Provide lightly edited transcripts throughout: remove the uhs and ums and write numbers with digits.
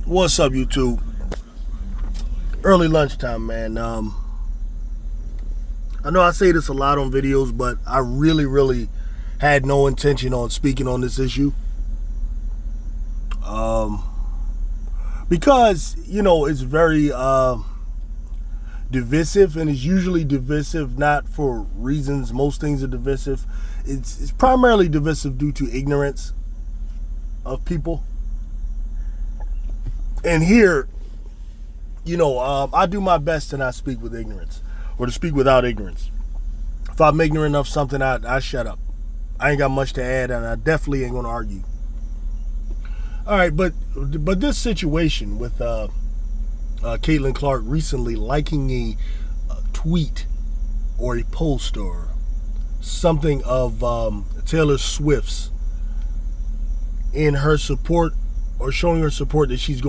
What's up, YouTube? Early lunchtime, man. I know I say this a lot on videos, but I really had no intention on speaking on this issue. Because, it's very divisive, and it's usually divisive not for reasons. Most things are divisive. It's primarily divisive due to ignorance of people. And here, I do my best to not speak with ignorance or to speak without ignorance. If I'm ignorant of something, I shut up. I ain't got much to add, and I definitely ain't going to argue. All right, but this situation with Caitlin Clark recently liking a tweet or a post or something of Taylor Swift's in her support, or showing her support that she's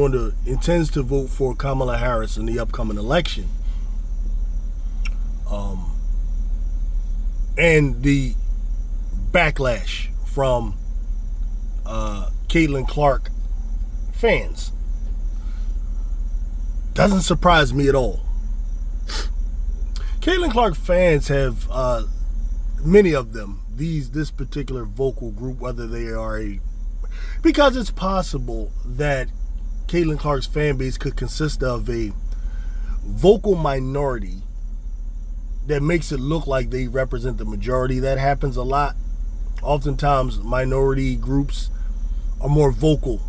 intends to vote for Kamala Harris in the upcoming election. And the backlash from Caitlin Clark fans doesn't surprise me at all. Caitlin Clark fans have, many of them, this particular vocal group, whether they are because it's possible that Caitlin Clark's fan base could consist of a vocal minority that makes it look like they represent the majority. That happens a lot. Oftentimes, minority groups are more vocal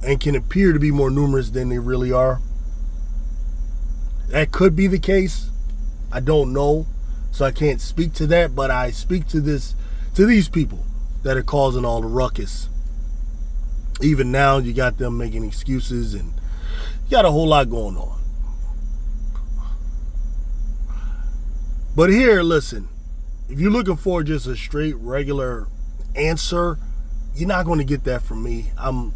and can appear to be more numerous than they really are. That could be the case. I don't know, so I can't speak to that, but I speak to these people that are causing all the ruckus. Even now, you got them making excuses, and you got a whole lot going on. But here, listen, if you're looking for just a straight, regular answer, you're not going to get that from me. I'm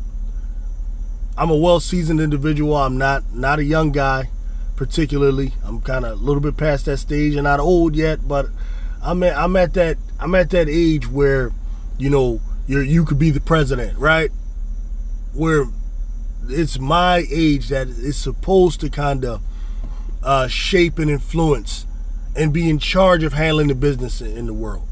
a well-seasoned individual. I'm not a young guy, particularly. I'm kind of a little bit past that stage and not old yet, but I'm at that age where, you could be the president, right? Where it's my age that is supposed to kind of shape and influence and be in charge of handling the business in the world.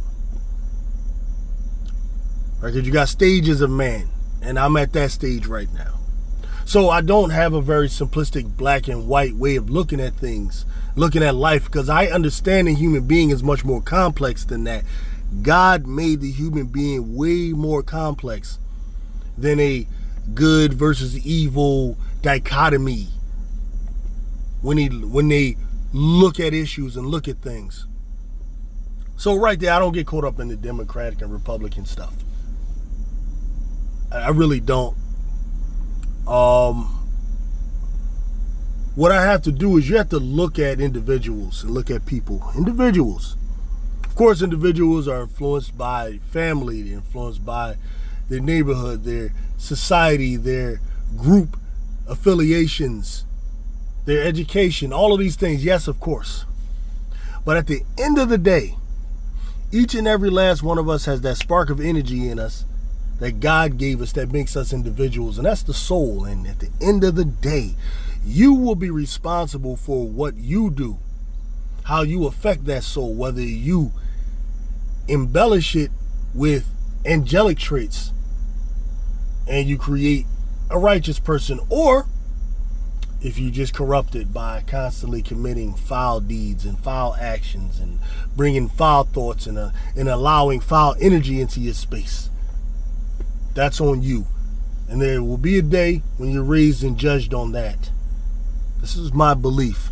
Right? Because you got stages of man, and I'm at that stage right now. So I don't have a very simplistic black and white way of looking at things, looking at life, because I understand the human being is much more complex than that. God made the human being way more complex than a good versus evil dichotomy when they look at issues and look at things. So right there, I don't get caught up in the Democratic and Republican stuff. I really don't. What I have to do is you have to look at individuals and look at people. Individuals. Of course, individuals are influenced by family, they're influenced by their neighborhood, their society, their group affiliations, their education, all of these things. Yes, of course. But at the end of the day, each and every last one of us has that spark of energy in us that God gave us that makes us individuals, and that's the soul. And at the end of the day, you will be responsible for what you do, how you affect that soul, whether you embellish it with angelic traits and you create a righteous person, or if you just corrupt it by constantly committing foul deeds and foul actions and bringing foul thoughts and allowing foul energy into your space. That's on you. And there will be a day when you're raised and judged on that. This is my belief.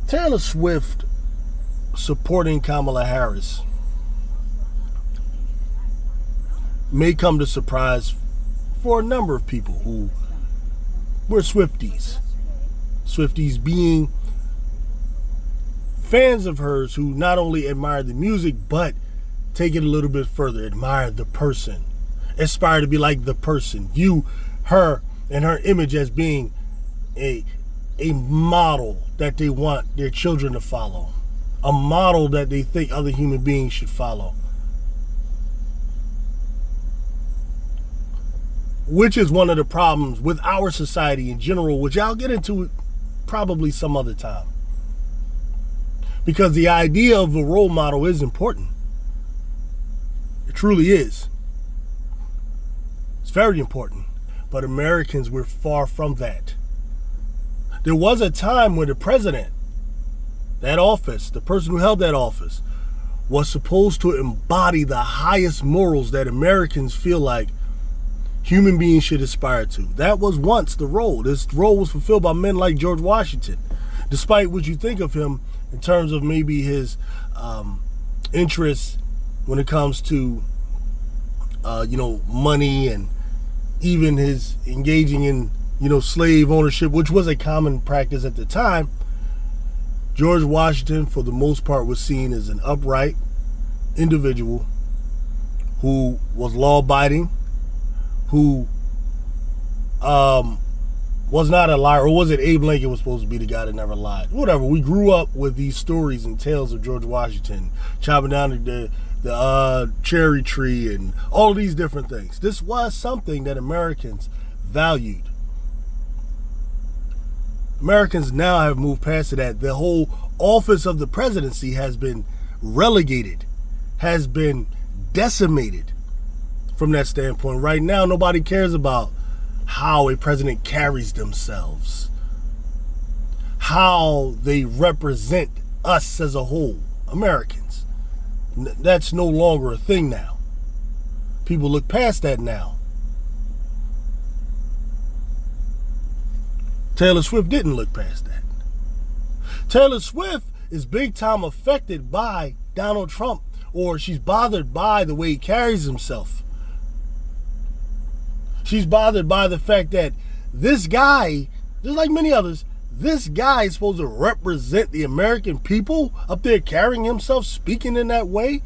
Taylor Swift supporting Kamala Harris may come to surprise for a number of people who were Swifties. Swifties being fans of hers who not only admire the music, but take it a little bit further, admire the person, aspire to be like the person, view her and her image as being a model that they want their children to follow, a model that they think other human beings should follow. which is one of the problems with our society in general, which I'll get into probably some other time. Because the idea of a role model is important. It truly is. It's very important. But Americans, we're far from that. There was a time when the president, that office, the person who held that office, was supposed to embody the highest morals that Americans feel like human beings should aspire to. That was once the role. This role was fulfilled by men like George Washington. Despite what you think of him in terms of maybe his interests when it comes to, money, and even his engaging in, slave ownership, which was a common practice at the time, George Washington, for the most part, was seen as an upright individual who was law-abiding, who was not a liar. Or was it Abe Lincoln was supposed to be the guy that never lied? Whatever. We grew up with these stories and tales of George Washington chopping down the cherry tree and all of these different things. This was something that Americans valued. Americans now have moved past that. The whole office of the presidency has been relegated, has been decimated from that standpoint. Right now, nobody cares about how a president carries themselves, how they represent us as a whole, Americans. That's no longer a thing now. People look past that now. Taylor Swift didn't look past that. Taylor Swift is big time affected by Donald Trump, or she's bothered by the way he carries himself. She's bothered by the fact that this guy, just like many others, this guy is supposed to represent the American people up there carrying himself, speaking in that way,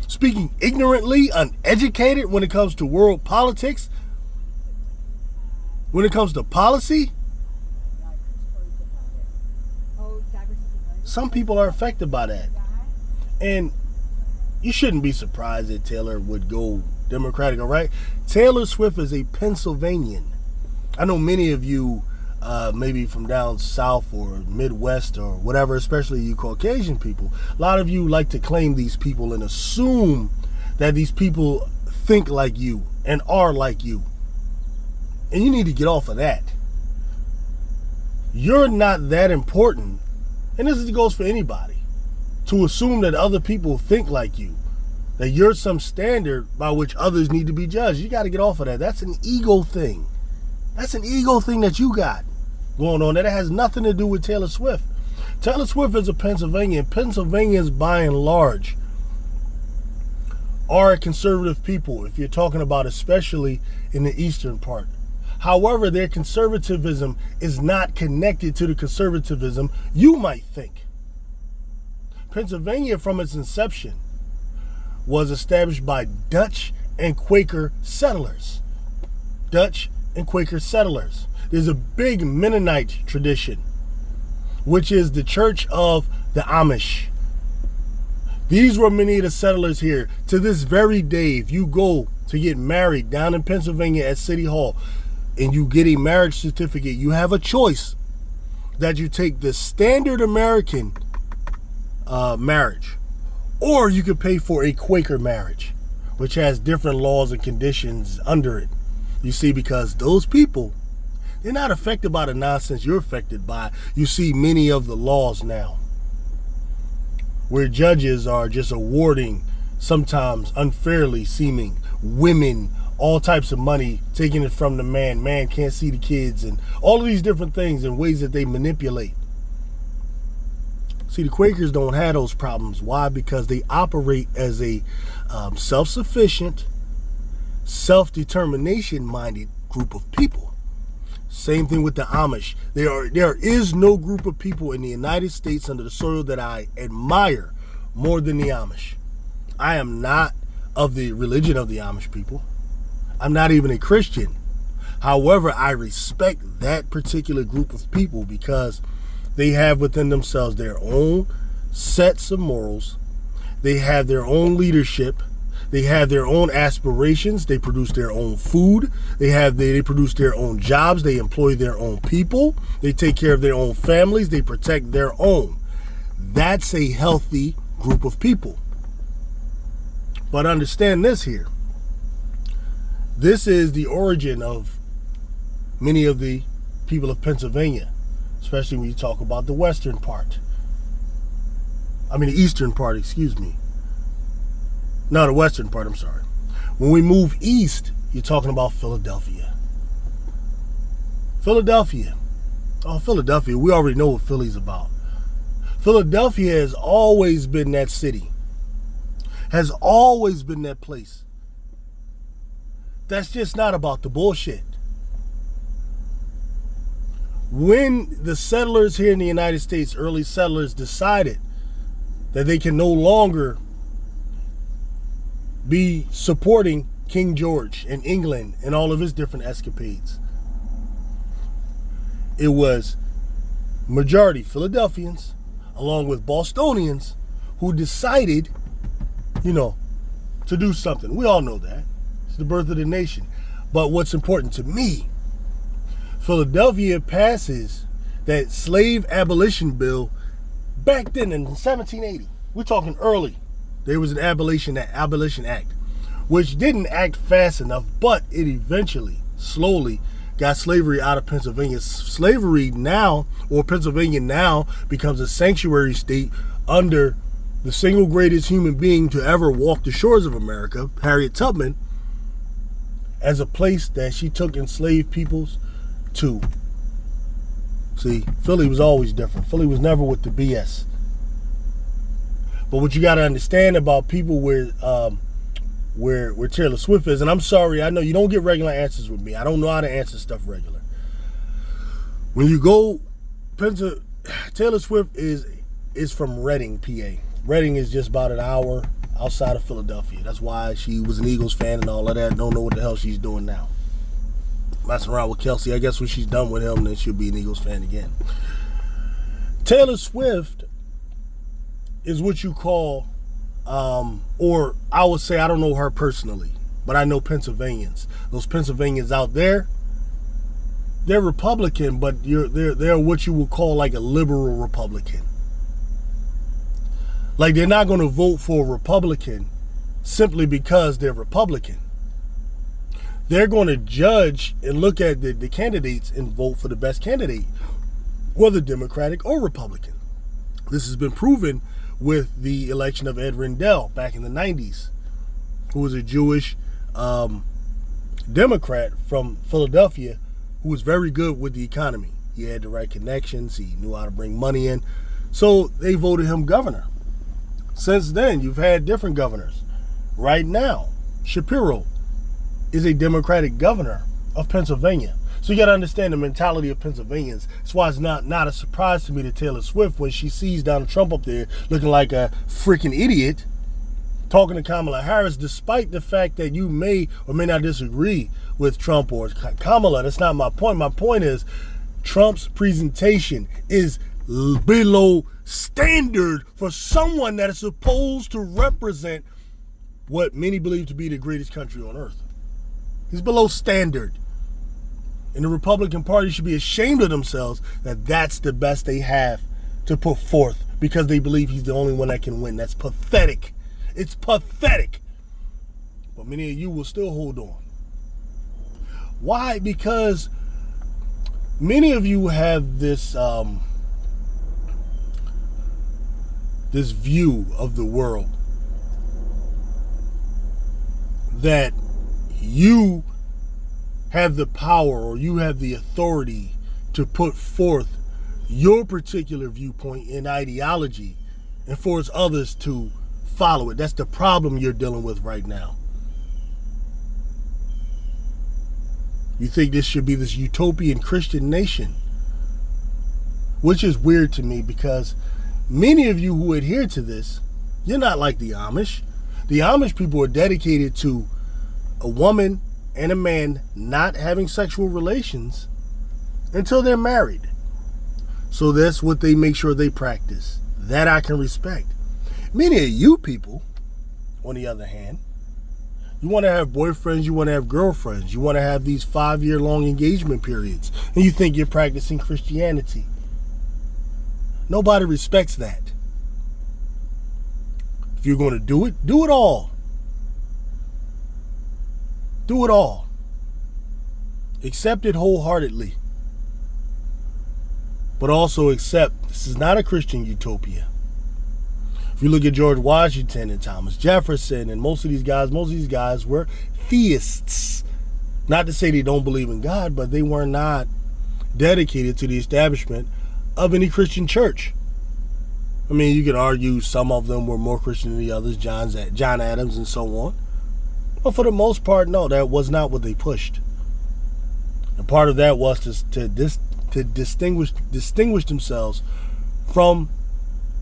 speaking ignorantly, uneducated when it comes to world politics, when it comes to policy. Some people are affected by that. And you shouldn't be surprised that Taylor would go Democratic, all right? Taylor Swift is a Pennsylvanian. I know many of you, maybe from down south or Midwest or whatever, especially you Caucasian people, a lot of you like to claim these people and assume that these people think like you and are like you. And you need to get off of that. You're not that important. And this goes for anybody, to assume that other people think like you, that you're some standard by which others need to be judged. You got to get off of that. That's an ego thing. That's an ego thing that you got going on. That has nothing to do with Taylor Swift. Taylor Swift is a Pennsylvanian. Pennsylvanians, by and large, are conservative people, if you're talking about especially in the eastern part. However, their conservatism is not connected to the conservatism you might think. Pennsylvania, from its inception, was established by Dutch and Quaker settlers. Dutch and Quaker settlers. There's a big Mennonite tradition, which is the church of the Amish. These were many of the settlers here. To this very day, if you go to get married down in Pennsylvania at City Hall, and you get a marriage certificate, you have a choice that you take the standard American marriage, or you could pay for a Quaker marriage, which has different laws and conditions under it. You see, because those people, they're not affected by the nonsense you're affected by. You see many of the laws now where judges are just awarding sometimes unfairly seeming women all types of money, taking it from the man. Man can't see the kids, and all of these different things and ways that they manipulate. See, the Quakers don't have those problems. Why? Because they operate as a self-sufficient, self-determination-minded group of people. Same thing with the Amish. There is no group of people in the United States under the soil that I admire more than the Amish. I am not of the religion of the Amish people. I'm not even a Christian. However, I respect that particular group of people because they have within themselves their own sets of morals. They have their own leadership. They have their own aspirations. They produce their own food. They produce their own jobs. They employ their own people. They take care of their own families. They protect their own. That's a healthy group of people. But understand this here. This is the origin of many of the people of Pennsylvania, especially when you talk about the western part. The eastern part, excuse me. No, the western part, I'm sorry. When we move east, you're talking about Philadelphia. Philadelphia. Oh, Philadelphia, we already know what Philly's about. Philadelphia has always been that city. Has always been that place. That's just not about the bullshit. When the settlers here in the United States, early settlers, decided that they can no longer be supporting King George and England and all of his different escapades, it was majority Philadelphians along with Bostonians who decided, to do something. We all know that. It's the birth of the nation. But what's important to me, Philadelphia passes that slave abolition bill back then in 1780. We're talking early. There was an abolition act, which didn't act fast enough, but it eventually, slowly, got slavery out of Pennsylvania. Slavery now, or Pennsylvania now, becomes a sanctuary state under the single greatest human being to ever walk the shores of America, Harriet Tubman, as a place that she took enslaved peoples to. See, Philly was always different. Philly was never with the BS. But what you got to understand about people where Taylor Swift is, and I'm sorry, I know you don't get regular answers with me. I don't know how to answer stuff regular. When you go, Taylor Swift is from Reading, PA. Reading is just about an hour outside of Philadelphia. That's why she was an Eagles fan and all of that. Don't know what the hell she's doing now. Messing around with Kelsey. I guess when she's done with him, then she'll be an Eagles fan again. Taylor Swift is what you call, or I would say, I don't know her personally, but I know Pennsylvanians. Those Pennsylvanians out there, they're Republican, but they're what you would call like a liberal Republican. Like, they're not going to vote for a Republican simply because they're Republican. They're going to judge and look at the candidates and vote for the best candidate, whether Democratic or Republican. This has been proven with the election of Ed Rendell back in the 90s, who was a Jewish Democrat from Philadelphia who was very good with the economy. He had the right connections. He knew how to bring money in. So they voted him governor. Since then, you've had different governors. Right now, Shapiro is a Democratic governor of Pennsylvania. So you got to understand the mentality of Pennsylvanians. That's why it's not a surprise to me that Taylor Swift, when she sees Donald Trump up there looking like a freaking idiot, talking to Kamala Harris, despite the fact that you may or may not disagree with Trump or Kamala. That's not my point. My point is Trump's presentation is below standard for someone that is supposed to represent what many believe to be the greatest country on earth. He's below standard. And the Republican Party should be ashamed of themselves that that's the best they have to put forth because they believe he's the only one that can win. That's pathetic. It's pathetic. But many of you will still hold on. Why? Because many of you have this this view of the world that you have the power or you have the authority to put forth your particular viewpoint and ideology and force others to follow it. That's the problem you're dealing with right now. You think this should be this utopian Christian nation, which is weird to me because many of you who adhere to this, you're not like the Amish. The Amish people are dedicated to a woman and a man not having sexual relations until they're married. So that's what they make sure they practice. That I can respect. Many of you people, on the other hand, You want to have boyfriends, you want to have girlfriends, you want to have these 5-year-long engagement periods, and you think you're practicing Christianity. Nobody respects that. If you're going to do it all. Do it all. Accept it wholeheartedly. But also accept this is not a Christian utopia. If you look at George Washington and Thomas Jefferson and most of these guys were theists. Not to say they don't believe in God, but they were not dedicated to the establishment of any Christian church. I mean, you could argue some of them were more Christian than the others, John Adams and so on. But for the most part, no, that was not what they pushed. And part of that was to distinguish themselves from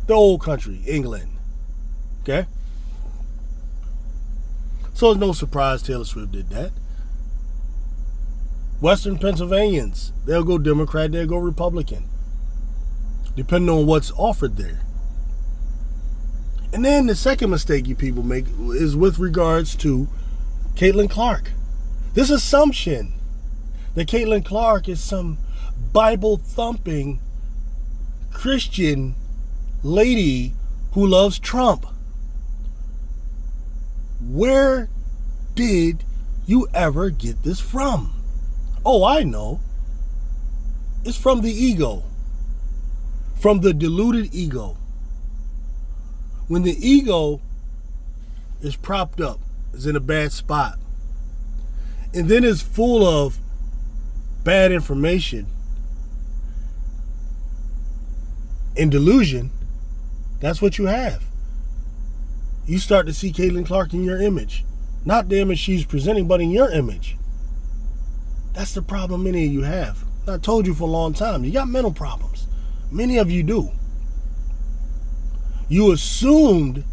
the old country, England. Okay? So it's no surprise Taylor Swift did that. Western Pennsylvanians, they'll go Democrat, they'll go Republican, depending on what's offered there. And then the second mistake you people make is with regards to Caitlin Clark. This assumption that Caitlin Clark is some Bible-thumping Christian lady who loves Trump. Where did you ever get this from? Oh, I know. It's from the ego. From the deluded ego. When the ego is propped up, is in a bad spot, and then is full of bad information and delusion, that's what you have. You start to see Caitlin Clark in your image. Not the image she's presenting, but in your image. That's the problem many of you have. I told you for a long time, you got mental problems. Many of you do. You assumed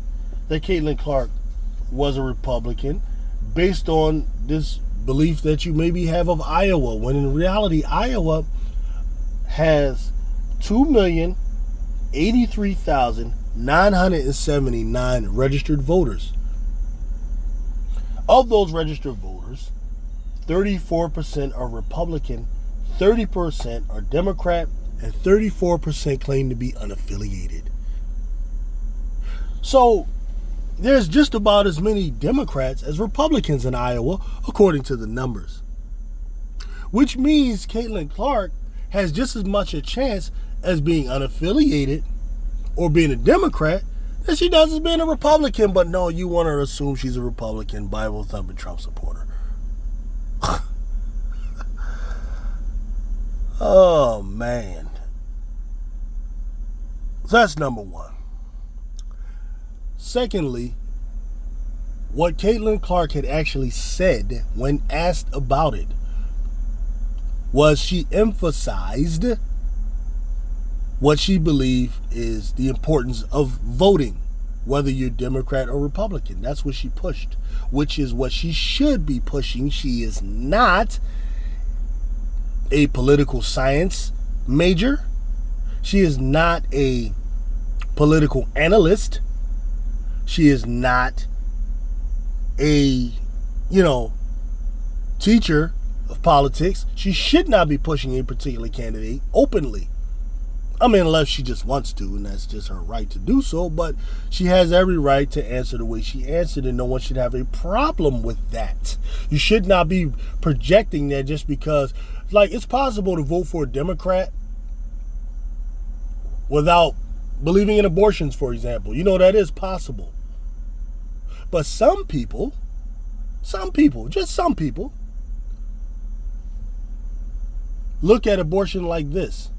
that Caitlin Clark was a Republican based on this belief that you maybe have of Iowa, when in reality, Iowa has 2,083,979 registered voters. Of those registered voters, 34% are Republican, 30% are Democrat, and 34% claim to be unaffiliated. So there's just about as many Democrats as Republicans in Iowa, according to the numbers. Which means Caitlin Clark has just as much a chance as being unaffiliated or being a Democrat as she does as being a Republican. But no, you want to assume she's a Republican, Bible-thumping Trump supporter. Oh, man. So that's number one. Secondly, what Caitlin Clark had actually said when asked about it was she emphasized what she believed is the importance of voting, whether you're Democrat or Republican. That's what she pushed, which is what she should be pushing. She is not a political science major. She is not a political analyst. She is not a, teacher of politics. She should not be pushing a particular candidate openly. I mean, unless she just wants to, and that's just her right to do so, but she has every right to answer the way she answered, and no one should have a problem with that. You should not be projecting that just because, it's possible to vote for a Democrat without believing in abortions, for example. That is possible. But some people, just some people, look at abortion like this.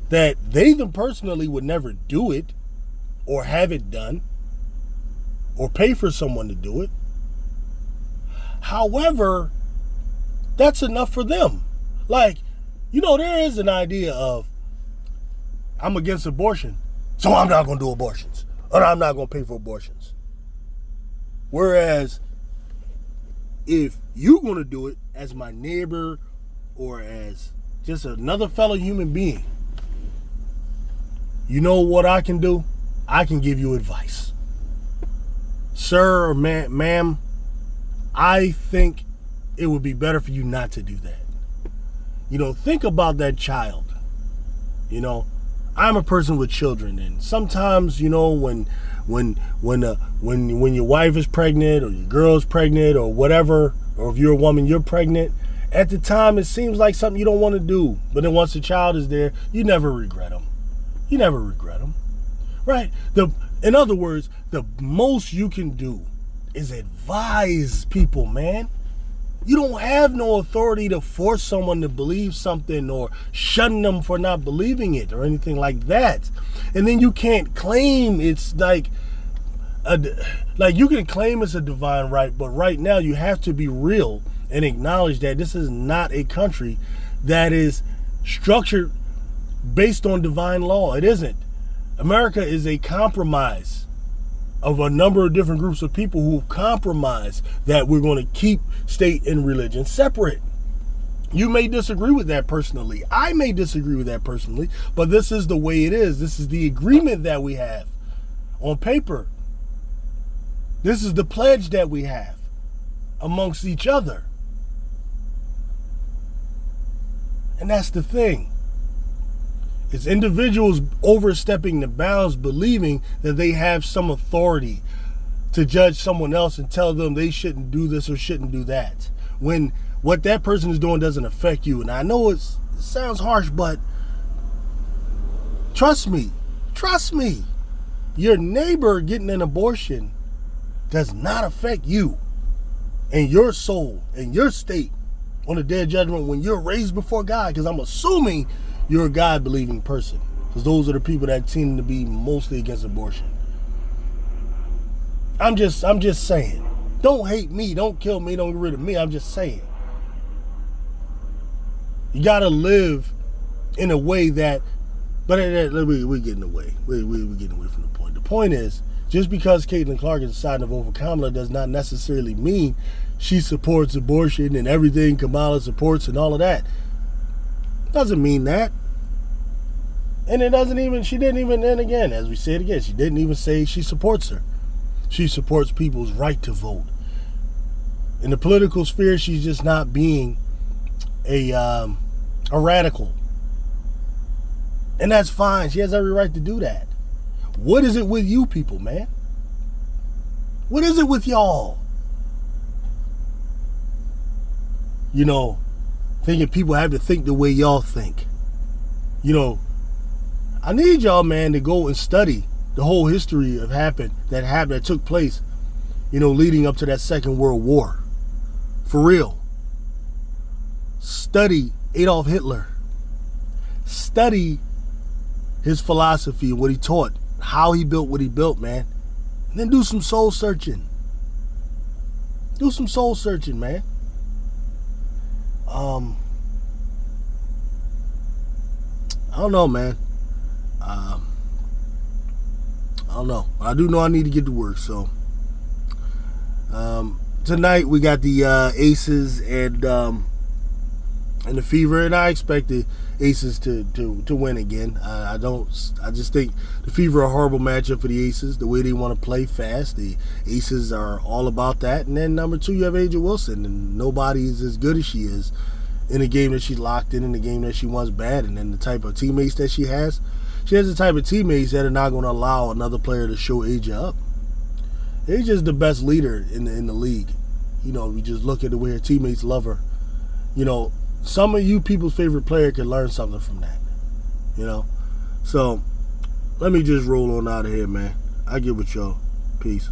That they them personally would never do it or have it done or pay for someone to do it. However, that's enough for them. There is an idea of, I'm against abortion, so I'm not going to do abortions. Or I'm not going to pay for abortions. Whereas, if you're going to do it as my neighbor or as just another fellow human being, you know what I can do? I can give you advice. sir or ma'am, I think it would be better for you not to do that. Think about that child. I'm a person with children, and sometimes, when your wife is pregnant or your girl's pregnant or whatever, or if you're a woman, you're pregnant, at the time it seems like something you don't want to do. But then once the child is there, you never regret them. You never regret them. Right? In other words, the most you can do is advise people, man. You don't have no authority to force someone to believe something or shun them for not believing it or anything like that. And then you can't claim it's like you can claim it's a divine right, but right now you have to be real and acknowledge that this is not a country that is structured based on divine law. It isn't. America is a compromise of a number of different groups of people who compromise that we're going to keep state and religion separate. You may disagree with that personally. I may disagree with that personally, but this is the way it is. This is the agreement that we have on paper. This is the pledge that we have amongst each other. And that's the thing. It's individuals overstepping the bounds, believing that they have some authority to judge someone else and tell them they shouldn't do this or shouldn't do that, when what that person is doing doesn't affect you. And I know it sounds harsh, but trust me, your neighbor getting an abortion does not affect you and your soul and your state on the day of judgment when you're raised before God, because I'm assuming you're a God-believing person, because those are the people that seem to be mostly against abortion. I'm just saying. Don't hate me. Don't kill me. Don't get rid of me. I'm just saying. You got to live in a way that... But we're getting away. We're getting away from the point. The point is, just because Caitlin Clark is deciding to vote for Kamala does not necessarily mean she supports abortion and everything Kamala supports and all of that. Doesn't mean that. And she didn't even, and again, as we said again, she didn't even say she supports her. She supports people's right to vote. In the political sphere, she's just not being a radical. And that's fine. She has every right to do that. What is it with you people, man? What is it with y'all? Thinking people have to think the way y'all think. I need y'all, man, to go and study the whole history that took place, leading up to that Second World War. For real. Study Adolf Hitler. Study his philosophy and what he taught, how he built what he built, man. And then do some soul searching. Do some soul searching, man. I don't know, man. I don't know. I do know I need to get to work, so. Tonight we got the Aces and the Fever, and I expect the Aces to win again. I just think the Fever are a horrible matchup for the Aces. The way they want to play fast, the Aces are all about that. And then number 2, you have Angel Wilson, and nobody is as good as she is in a game that she's locked in the game that she wants bad. And then the type of teammates that she has the type of teammates that are not going to allow another player to show Asia up. Asia's the best leader in the league. We just look at the way her teammates love her. Some of you people's favorite player can learn something from that. So let me just roll on out of here, man. I get with y'all. Peace.